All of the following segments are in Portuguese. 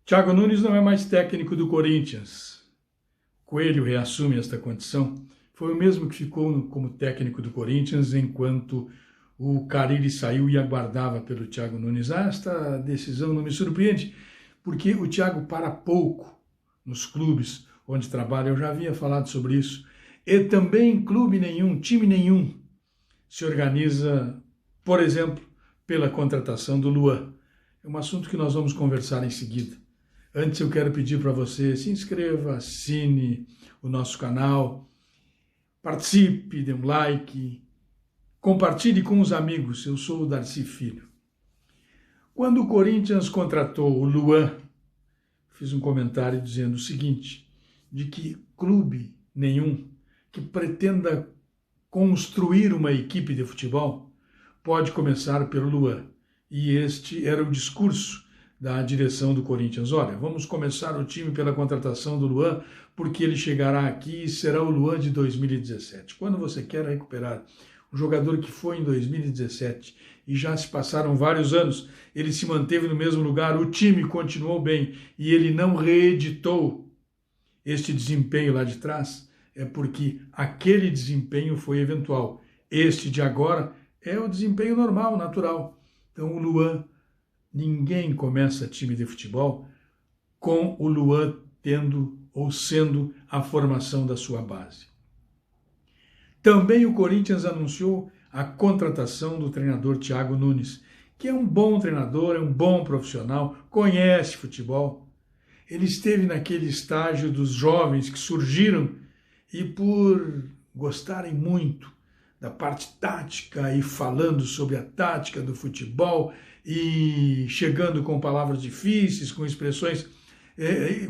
Thiago Nunes não é mais técnico do Corinthians. Coelho reassume esta condição. Foi o mesmo que ficou como técnico do Corinthians enquanto o Carille saiu e aguardava pelo Thiago Nunes. Esta decisão não me surpreende, porque o Thiago para pouco nos clubes onde trabalha. Eu já havia falado sobre isso. E também clube nenhum, time nenhum se organiza, por exemplo, pela contratação do Luan. É um assunto que nós vamos conversar em seguida. Antes eu quero pedir para você, se inscreva, assine o nosso canal, participe, dê um like, compartilhe com os amigos. Eu sou o Darcy Filho. Quando o Corinthians contratou o Luan, fiz um comentário dizendo o seguinte, de que clube nenhum que pretenda construir uma equipe de futebol pode começar pelo Luan. E este era o discurso da direção do Corinthians. Olha, vamos começar o time pela contratação do Luan, porque ele chegará aqui e será o Luan de 2017. Quando você quer recuperar um jogador que foi em 2017 e já se passaram vários anos, ele se manteve no mesmo lugar, o time continuou bem e ele não reeditou este desempenho lá de trás, é porque aquele desempenho foi eventual. Este de agora é o desempenho normal, natural. Então o Luan, ninguém começa time de futebol com o Luan tendo ou sendo a formação da sua base. Também o Corinthians anunciou a contratação do treinador Thiago Nunes, que é um bom treinador, é um bom profissional, conhece futebol. Ele esteve naquele estágio dos jovens que surgiram e por gostarem muito da parte tática e falando sobre a tática do futebol e chegando com palavras difíceis, com expressões,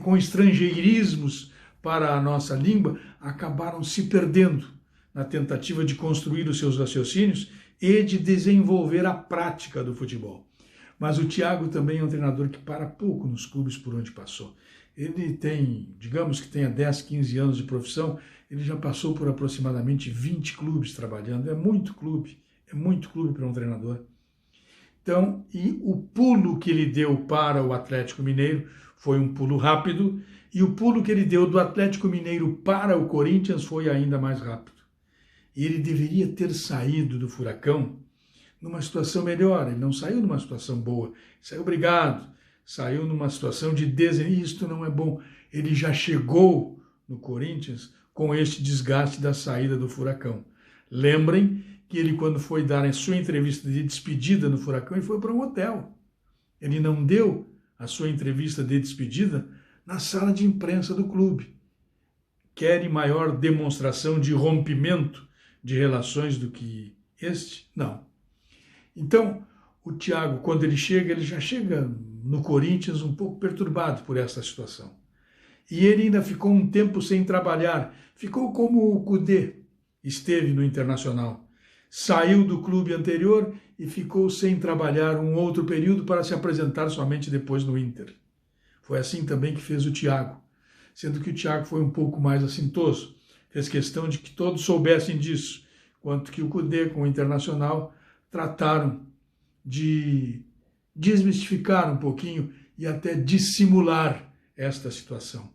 com estrangeirismos para a nossa língua, acabaram se perdendo na tentativa de construir os seus raciocínios e de desenvolver a prática do futebol. Mas o Thiago também é um treinador que para pouco nos clubes por onde passou. Ele tem, digamos que tenha 10, 15 anos de profissão, ele já passou por aproximadamente 20 clubes trabalhando. É muito clube para um treinador. Então, e o pulo que ele deu para o Atlético Mineiro foi um pulo rápido, e o pulo que ele deu do Atlético Mineiro para o Corinthians foi ainda mais rápido. E ele deveria ter saído do Furacão numa situação melhor. Ele não saiu numa situação boa, saiu brigado, saiu numa situação de isto não é bom. Ele já chegou no Corinthians com este desgaste da saída do Furacão. Lembrem que ele, quando foi dar a sua entrevista de despedida no Furacão, ele foi para um hotel. Ele não deu a sua entrevista de despedida na sala de imprensa do clube. Querem maior demonstração de rompimento de relações do que este? Não. Então, o Thiago, quando ele já chega no Corinthians um pouco perturbado por essa situação. E ele ainda ficou um tempo sem trabalhar. Ficou como o Cudê esteve no Internacional. Saiu do clube anterior e ficou sem trabalhar um outro período para se apresentar somente depois no Inter. Foi assim também que fez o Thiago, sendo que o Thiago foi um pouco mais assintoso. Fez questão de que todos soubessem disso, enquanto que o Cudê com o Internacional trataram de desmistificar um pouquinho e até dissimular esta situação.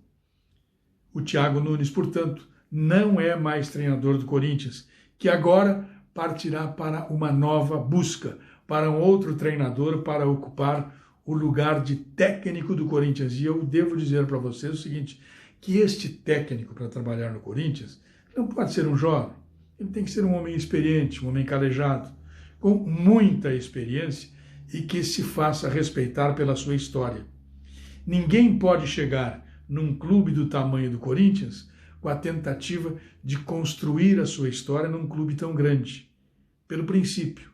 O Thiago Nunes, portanto, não é mais treinador do Corinthians, que agora partirá para uma nova busca, para um outro treinador para ocupar o lugar de técnico do Corinthians. E eu devo dizer para vocês o seguinte, que este técnico para trabalhar no Corinthians não pode ser um jovem, ele tem que ser um homem experiente, um homem calejado, com muita experiência e que se faça respeitar pela sua história. Ninguém pode chegar num clube do tamanho do Corinthians com a tentativa de construir a sua história num clube tão grande. Pelo princípio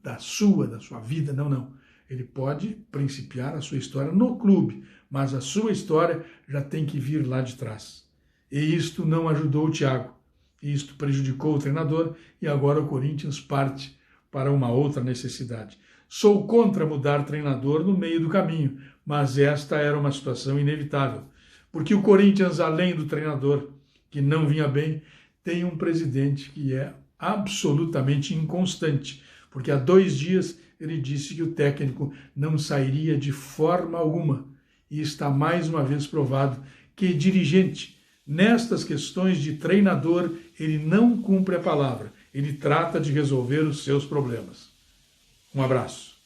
da sua vida, não. Ele pode principiar a sua história no clube, mas a sua história já tem que vir lá de trás. E isto não ajudou o Thiago. Isto prejudicou o treinador e agora o Corinthians parte para uma outra necessidade. Sou contra mudar treinador no meio do caminho, mas esta era uma situação inevitável. Porque o Corinthians, além do treinador, que não vinha bem, tem um presidente que é absolutamente inconstante. Porque há 2 dias ele disse que o técnico não sairia de forma alguma e está mais uma vez provado que dirigente, nestas questões de treinador, ele não cumpre a palavra, ele trata de resolver os seus problemas. Um abraço.